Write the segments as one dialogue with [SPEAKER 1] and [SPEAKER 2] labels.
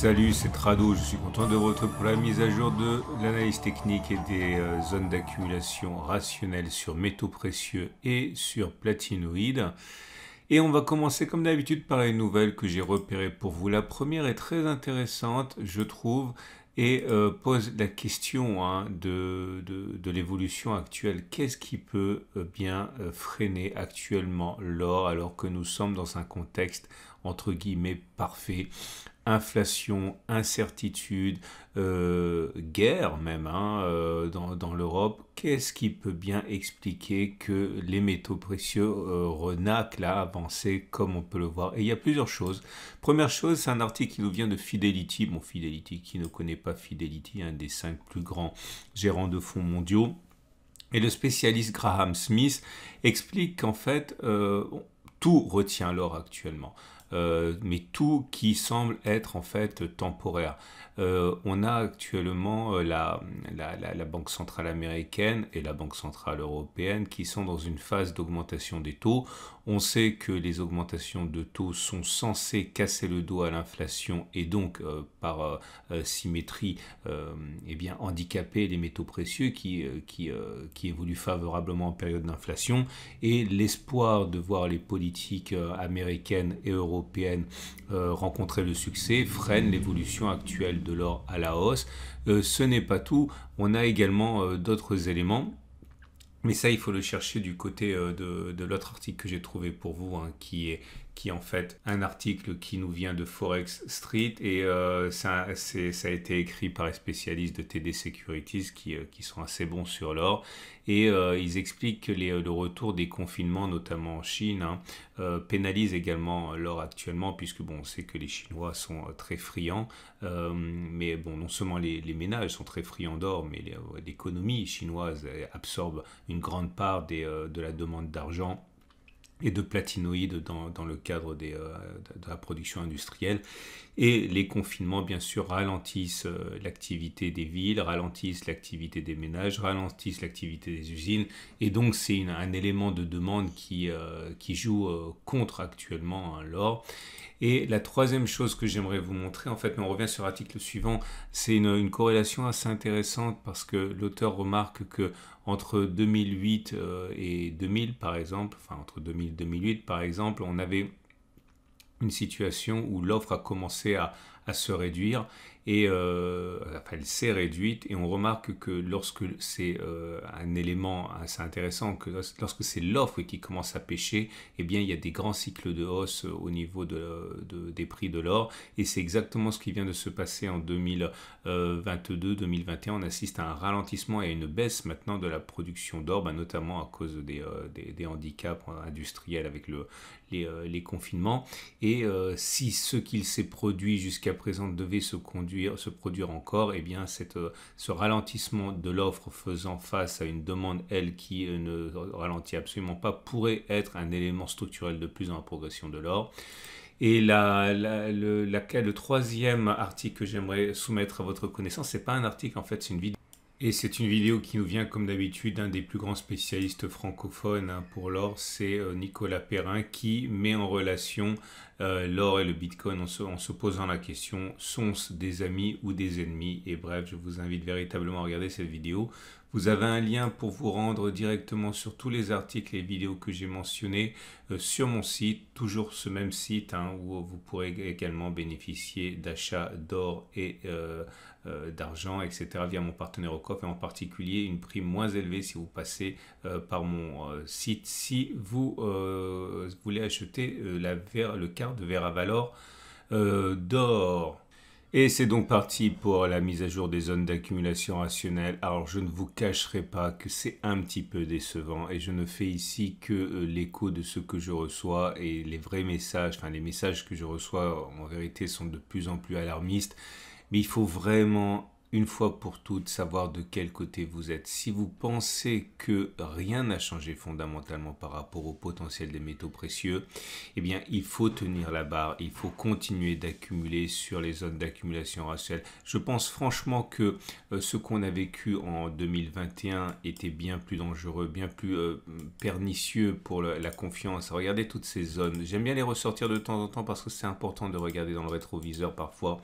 [SPEAKER 1] Salut, c'est Trado, je suis content de vous retrouver pour la mise à jour de l'analyse technique et des zones d'accumulation rationnelle sur métaux précieux et sur platinoïdes. Et on va commencer comme d'habitude par les nouvelles que j'ai repérées pour vous. La première est très intéressante, je trouve, et pose la question de l'évolution actuelle. Qu'est-ce qui peut bien freiner actuellement l'or alors que nous sommes dans un contexte entre guillemets parfait? Inflation, incertitude, guerre même dans l'Europe. Qu'est-ce qui peut bien expliquer que les métaux précieux renaclent à avancer comme on peut le voir? Et il y a plusieurs choses. Première chose, c'est un article qui nous vient de Fidelity. Bon, Fidelity, qui ne connaît pas Fidelity, un des 5 plus grands gérants de fonds mondiaux. Et le spécialiste Graham Smith explique qu'en fait, tout retient l'or actuellement. Mais tout qui semble être en fait temporaire. On a actuellement la Banque centrale américaine et la Banque centrale européenne qui sont dans une phase d'augmentation des taux. On sait que les augmentations de taux sont censées casser le dos à l'inflation et donc par symétrie eh bien, handicaper les métaux précieux qui évoluent favorablement en période d'inflation. Et l'espoir de voir les politiques américaines et européennes rencontrer le succès freine l'évolution actuelle de l'or à la hausse. Ce n'est pas tout, on a également d'autres éléments. Mais ça, il faut le chercher du côté de l'autre article que j'ai trouvé pour vous, qui est en fait un article qui nous vient de Forex Street et ça a été écrit par les spécialistes de TD Securities qui sont assez bons sur l'or. Et ils expliquent que le retour des confinements, notamment en Chine, pénalise également l'or actuellement, puisque bon, on sait que les Chinois sont très friands. Mais bon, non seulement les ménages sont très friands d'or, mais l'économie chinoise absorbe une grande part de la demande d'argent et de platinoïdes dans le cadre de la production industrielle. Et les confinements, bien sûr, ralentissent l'activité des villes, ralentissent l'activité des ménages, ralentissent l'activité des usines. Et donc, c'est un élément de demande qui joue contre actuellement l'or. Et la troisième chose que j'aimerais vous montrer, en fait, mais on revient sur l'article suivant, c'est une corrélation assez intéressante parce que l'auteur remarque que entre 2008 et 2000, par exemple, enfin entre 2000 et 2008, par exemple, on avait une situation où l'offre a commencé à se réduire et enfin, elle s'est réduite et on remarque que lorsque c'est un élément assez intéressant, que lorsque c'est l'offre qui commence à pêcher, eh bien il y a des grands cycles de hausse au niveau des prix de l'or et c'est exactement ce qui vient de se passer en 2022-2021. On assiste à un ralentissement et à une baisse maintenant de la production d'or, notamment à cause des handicaps industriels avec les confinements. Et si ce qu'il s'est produit jusqu'à présent devait se produire encore, et bien ce ralentissement de l'offre faisant face à une demande, elle, qui ne ralentit absolument pas, pourrait être un élément structurel de plus dans la progression de l'or. Et le troisième article que j'aimerais soumettre à votre connaissance, c'est pas un article, en fait, c'est une vidéo. Et c'est une vidéo qui nous vient comme d'habitude d'un des plus grands spécialistes francophones pour l'or, c'est Nicolas Perrin, qui met en relation l'or et le Bitcoin en se posant la question, sont-ce des amis ou des ennemis? Et bref, je vous invite véritablement à regarder cette vidéo. Vous avez un lien pour vous rendre directement sur tous les articles et vidéos que j'ai mentionnés sur mon site, toujours ce même site où vous pourrez également bénéficier d'achats d'or et d'argent, etc. via mon partenaire au coffre et en particulier une prime moins élevée si vous passez par mon site, si vous voulez acheter le quart de verre à valeur d'or. Et c'est donc parti pour la mise à jour des zones d'accumulation rationnelle. Alors je ne vous cacherai pas que c'est un petit peu décevant et je ne fais ici que l'écho de ce que je reçois et les vrais messages, enfin les messages que je reçois en vérité sont de plus en plus alarmistes. Mais il faut vraiment, une fois pour toutes, savoir de quel côté vous êtes. Si vous pensez que rien n'a changé fondamentalement par rapport au potentiel des métaux précieux, eh bien, il faut tenir la barre, il faut continuer d'accumuler sur les zones d'accumulation rationnelle. Je pense franchement que ce qu'on a vécu en 2021 était bien plus dangereux, bien plus pernicieux pour la confiance. Regardez toutes ces zones. J'aime bien les ressortir de temps en temps parce que c'est important de regarder dans le rétroviseur parfois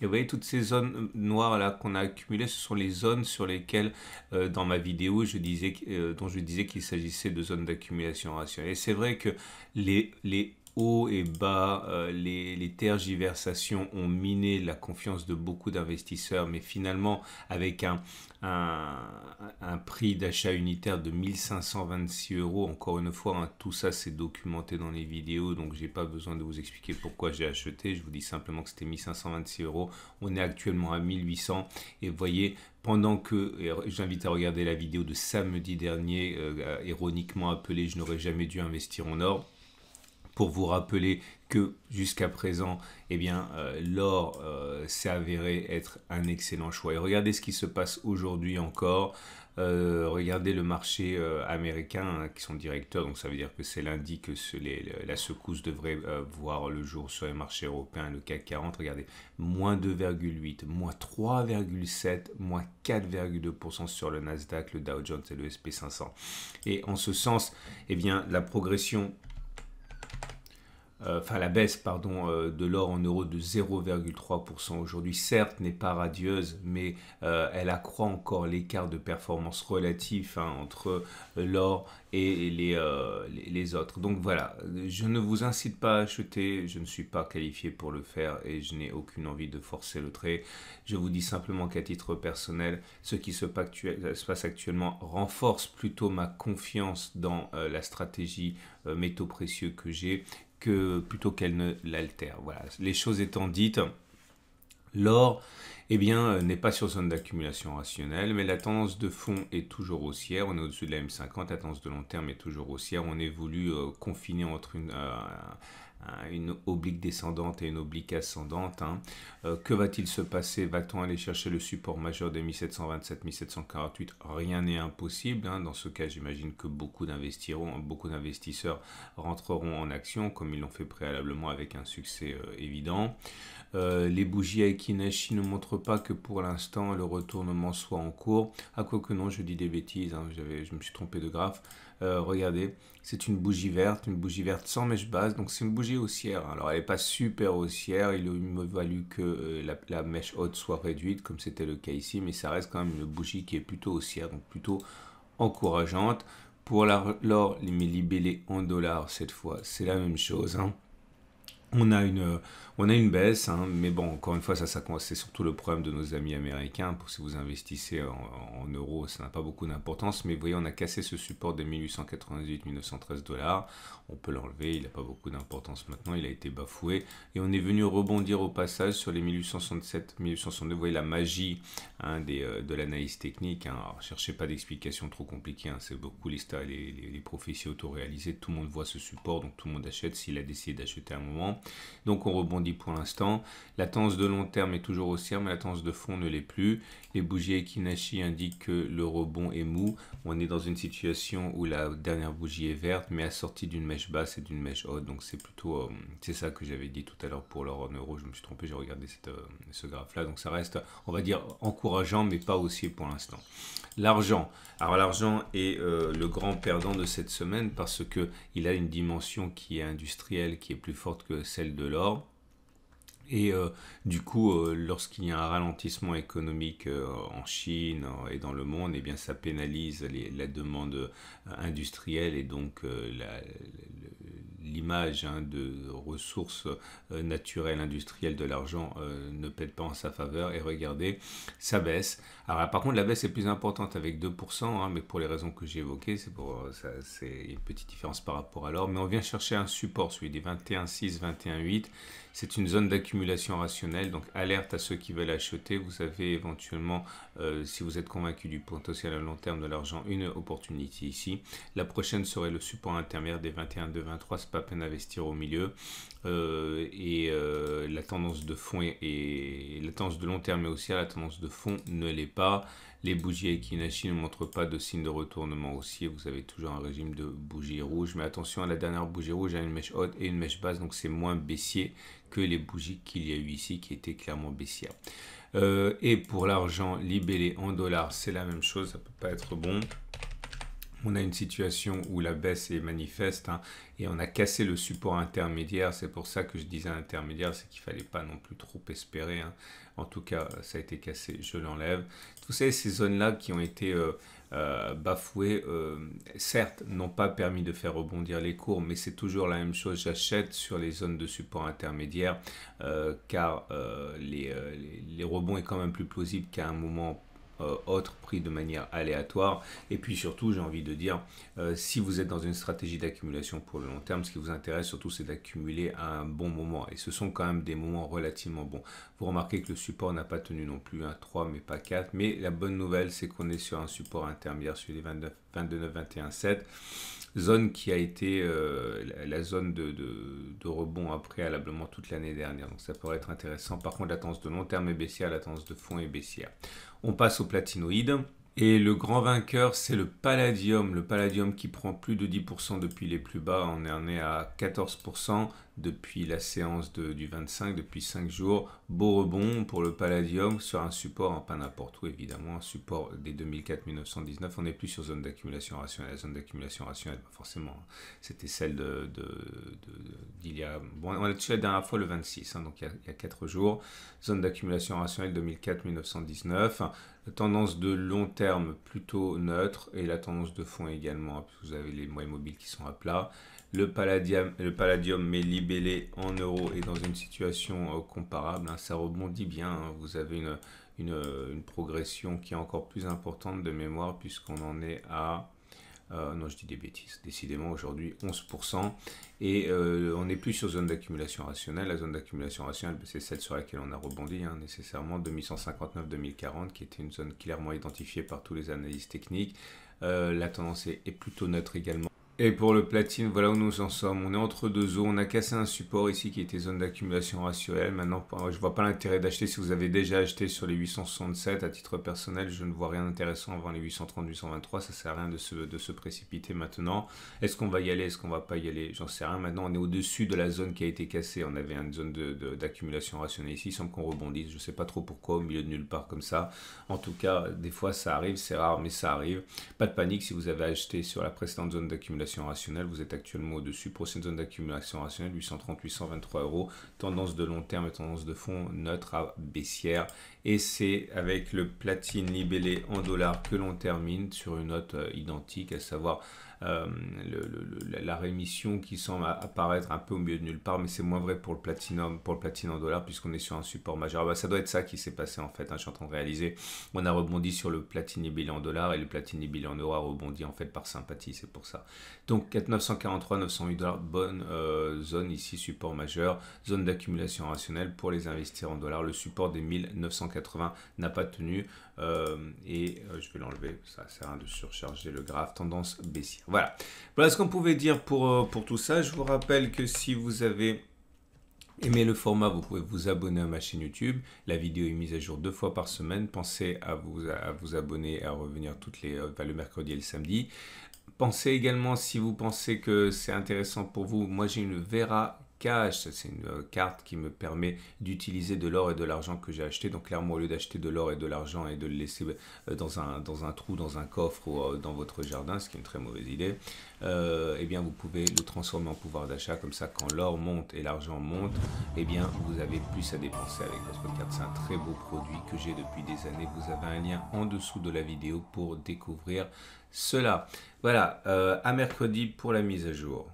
[SPEAKER 1] Et vous voyez toutes ces zones noires là qu'on a accumulées, ce sont les zones sur lesquelles dans ma vidéo dont je disais qu'il s'agissait de zones d'accumulation rationnelle. Et c'est vrai que les hauts et bas, les tergiversations ont miné la confiance de beaucoup d'investisseurs, mais finalement avec un prix d'achat unitaire de 1526 euros, encore une fois, hein, tout ça c'est documenté dans les vidéos, donc j'ai pas besoin de vous expliquer pourquoi j'ai acheté, je vous dis simplement que c'était 1526 euros, on est actuellement à 1800, et vous voyez, pendant que, j'invite à regarder la vidéo de samedi dernier, ironiquement appelée « Je n'aurais jamais dû investir en or », pour vous rappeler que jusqu'à présent, eh bien, l'or s'est avéré être un excellent choix. Et regardez ce qui se passe aujourd'hui encore. Regardez le marché américain, hein, qui sont directeurs, donc ça veut dire que c'est lundi que la secousse devrait voir le jour sur les marchés européens, le CAC 40. Regardez, moins 2,8, moins 3,7, moins 4,2% sur le Nasdaq, le Dow Jones et le SP500. Et en ce sens, eh bien, la progression la baisse de l'or en euros de 0,3% aujourd'hui, certes, n'est pas radieuse, mais elle accroît encore l'écart de performance relatif, hein, entre l'or et les autres. Donc voilà, je ne vous incite pas à acheter, je ne suis pas qualifié pour le faire et je n'ai aucune envie de forcer le trait. Je vous dis simplement qu'à titre personnel, ce qui se passe actuellement renforce plutôt ma confiance dans la stratégie métaux précieux que j'ai, plutôt qu'elle ne l'altère. Voilà. Les choses étant dites, l'or n'est pas sur zone d'accumulation rationnelle, mais la tendance de fond est toujours haussière. On est au-dessus de la M50, la tendance de long terme est toujours haussière. On évolue confiné entre une oblique descendante et une oblique ascendante, hein. Que va-t-il se passer? Va-t-on aller chercher le support majeur des 1727, 1748? Rien n'est impossible, hein. Dans ce cas, j'imagine que beaucoup d'investisseurs rentreront en action, comme ils l'ont fait préalablement avec un succès évident. Les bougies Aiki-Nashi ne montrent pas que pour l'instant le retournement soit en cours. Ah, quoique non, je dis des bêtises, hein, je me suis trompé de graphe. Regardez, c'est une bougie verte sans mèche basse, donc c'est une bougie haussière. Alors elle n'est pas super haussière, il me valu que la mèche haute soit réduite, comme c'était le cas ici, mais ça reste quand même une bougie qui est plutôt haussière, donc plutôt encourageante. Pour l'or, mais libellé en dollars cette fois, c'est la même chose, hein. On a une baisse, hein, mais bon, encore une fois, c'est surtout le problème de nos amis américains. Pour si vous investissez en euros, ça n'a pas beaucoup d'importance, mais vous voyez, on a cassé ce support des 1898-1913 $. On peut l'enlever, il n'a pas beaucoup d'importance maintenant, il a été bafoué. Et on est venu rebondir au passage sur les 1867, 1862. Vous voyez la magie, hein, de l'analyse technique, hein. Alors, cherchez pas d'explication trop compliquée, hein, c'est beaucoup les prophéties autoréalisées. Tout le monde voit ce support, donc tout le monde achète s'il a décidé d'acheter à un moment. Donc on rebondit pour l'instant. La tendance de long terme est toujours haussière, mais la tendance de fond ne l'est plus. Les bougies Aiki-Nashi indiquent que le rebond est mou. On est dans une situation où la dernière bougie est verte, mais assortie d'une mèche basse et d'une mèche haute. Donc c'est plutôt, c'est ça que j'avais dit tout à l'heure pour l'or en euros. Je me suis trompé, j'ai regardé ce graphe-là. Donc ça reste, on va dire, encourageant, mais pas haussier pour l'instant. L'argent. Alors l'argent est le grand perdant de cette semaine parce que il a une dimension qui est industrielle, qui est plus forte que celle de l'or. Et du coup, lorsqu'il y a un ralentissement économique en Chine et dans le monde, eh bien, ça pénalise la demande industrielle et donc l'image, hein, de ressources naturelles industrielles de l'argent ne pète pas en sa faveur. Et regardez, ça baisse. Alors là, par contre, la baisse est plus importante avec 2%, hein, mais pour les raisons que j'ai évoquées, c'est une petite différence par rapport à l'or. Mais on vient chercher un support, celui des 21,6, 21,8. C'est une zone d'accumulation rationnelle, donc alerte à ceux qui veulent acheter. Vous avez éventuellement, si vous êtes convaincu du potentiel à long terme de l'argent, une opportunité ici. La prochaine serait le support intermédiaire des 21,2, 23. C'est pas peine d'investir au milieu. La tendance de fond et la tendance de long terme est haussière, la tendance de fond ne l'est pas. Les bougies Aiki-Nashi ne montrent pas de signe de retournement haussier. Vous avez toujours un régime de bougies rouges. Mais attention, à la dernière bougie rouge, il y a une mèche haute et une mèche basse. Donc c'est moins baissier que les bougies qu'il y a eu ici qui étaient clairement baissières. Et pour l'argent libellé en dollars, c'est la même chose. Ça ne peut pas être bon. on a une situation où la baisse est manifeste, hein, et on a cassé le support intermédiaire. C'est pour ça que je disais intermédiaire, c'est qu'il ne fallait pas non plus trop espérer, hein. En tout cas, ça a été cassé, je l'enlève. Vous savez, ces zones-là qui ont été bafouées, certes, n'ont pas permis de faire rebondir les cours, mais c'est toujours la même chose. J'achète sur les zones de support intermédiaire, car les rebonds est quand même plus plausible qu'à un moment autre pris de manière aléatoire. Et puis surtout, j'ai envie de dire, si vous êtes dans une stratégie d'accumulation pour le long terme, ce qui vous intéresse surtout, c'est d'accumuler à un bon moment. Et ce sont quand même des moments relativement bons. Vous remarquez que le support n'a pas tenu non plus un 3, mais pas 4. Mais la bonne nouvelle, c'est qu'on est sur un support intermédiaire sur les 29, 29, 21, 7. Zone qui a été la zone de rebond préalablement toute l'année dernière. Donc ça pourrait être intéressant. Par contre, la tendance de long terme est baissière, la tendance de fond est baissière. On passe au platinoïde. Et le grand vainqueur, c'est le palladium. Le palladium qui prend plus de 10% depuis les plus bas. On en est à 14% depuis la séance du 25, depuis 5 jours. Beau rebond pour le palladium sur un support, pas n'importe où évidemment, un support des 2004-1919. On n'est plus sur zone d'accumulation rationnelle. La zone d'accumulation rationnelle, forcément, c'était celle d'il y a... Bon, on a touché la dernière fois le 26, hein, donc il y a 4 jours. Zone d'accumulation rationnelle 2004-1919. Tendance de long terme plutôt neutre et la tendance de fond également, hein, puisque vous avez les moyens mobiles qui sont à plat. Le palladium mais libellé en euros est dans une situation comparable, hein, ça rebondit bien, hein. Vous avez une progression qui est encore plus importante de mémoire puisqu'on en est à... non, je dis des bêtises. Décidément, aujourd'hui, 11%. Et on n'est plus sur zone d'accumulation rationnelle. La zone d'accumulation rationnelle, c'est celle sur laquelle on a rebondi, hein, nécessairement, 2159-2040, qui était une zone clairement identifiée par tous les analystes techniques. La tendance est plutôt neutre également. Et pour le platine, voilà où nous en sommes. On est entre deux eaux. On a cassé un support ici qui était zone d'accumulation rationnelle. Maintenant, je ne vois pas l'intérêt d'acheter. Si vous avez déjà acheté sur les 867, à titre personnel, je ne vois rien d'intéressant avant les 830, 823. Ça ne sert à rien de se précipiter maintenant. Est-ce qu'on va y aller? Est-ce qu'on ne va pas y aller? J'en sais rien. Maintenant, on est au-dessus de la zone qui a été cassée. On avait une zone d'accumulation rationnelle ici. Il semble qu'on rebondisse. Je ne sais pas trop pourquoi, au milieu de nulle part comme ça. En tout cas, des fois, ça arrive. C'est rare, mais ça arrive. Pas de panique si vous avez acheté sur la précédente zone d'accumulation rationnelle, vous êtes actuellement au-dessus. Prochaine zone d'accumulation rationnelle, 830, 823 euros. Tendance de long terme et tendance de fond neutre à baissière. Et c'est avec le platine libellé en dollars que l'on termine sur une note identique, à savoir la rémission qui semble apparaître un peu au milieu de nulle part, mais c'est moins vrai pour le platine en dollars puisqu'on est sur un support majeur. Bah, ça doit être ça qui s'est passé en fait, hein, je suis en train de réaliser. On a rebondi sur le platine libellé en dollars et le platine libellé en euros a rebondi en fait par sympathie, c'est pour ça. Donc 943, 908 dollars, bonne zone ici, support majeur, zone d'accumulation rationnelle pour les investir en dollars. Le support des 1980 n'a pas tenu je vais l'enlever, ça sert à rien de surcharger le graphe, tendance baissière. Voilà ce qu'on pouvait dire pour tout ça. Je vous rappelle que si vous avez aimé le format, vous pouvez vous abonner à ma chaîne YouTube. La vidéo est mise à jour 2 fois par semaine. Pensez à vous abonner et à revenir le mercredi et le samedi. Pensez également, si vous pensez que c'est intéressant pour vous, moi j'ai une Vera Cash, c'est une carte qui me permet d'utiliser de l'or et de l'argent que j'ai acheté. Donc clairement, au lieu d'acheter de l'or et de l'argent et de le laisser dans un trou, dans un coffre ou dans votre jardin, ce qui est une très mauvaise idée, eh bien vous pouvez le transformer en pouvoir d'achat. Comme ça, quand l'or monte et l'argent monte, eh bien vous avez plus à dépenser avec votre carte. C'est un très beau produit que j'ai depuis des années. Vous avez un lien en dessous de la vidéo pour découvrir cela. Voilà, à mercredi pour la mise à jour.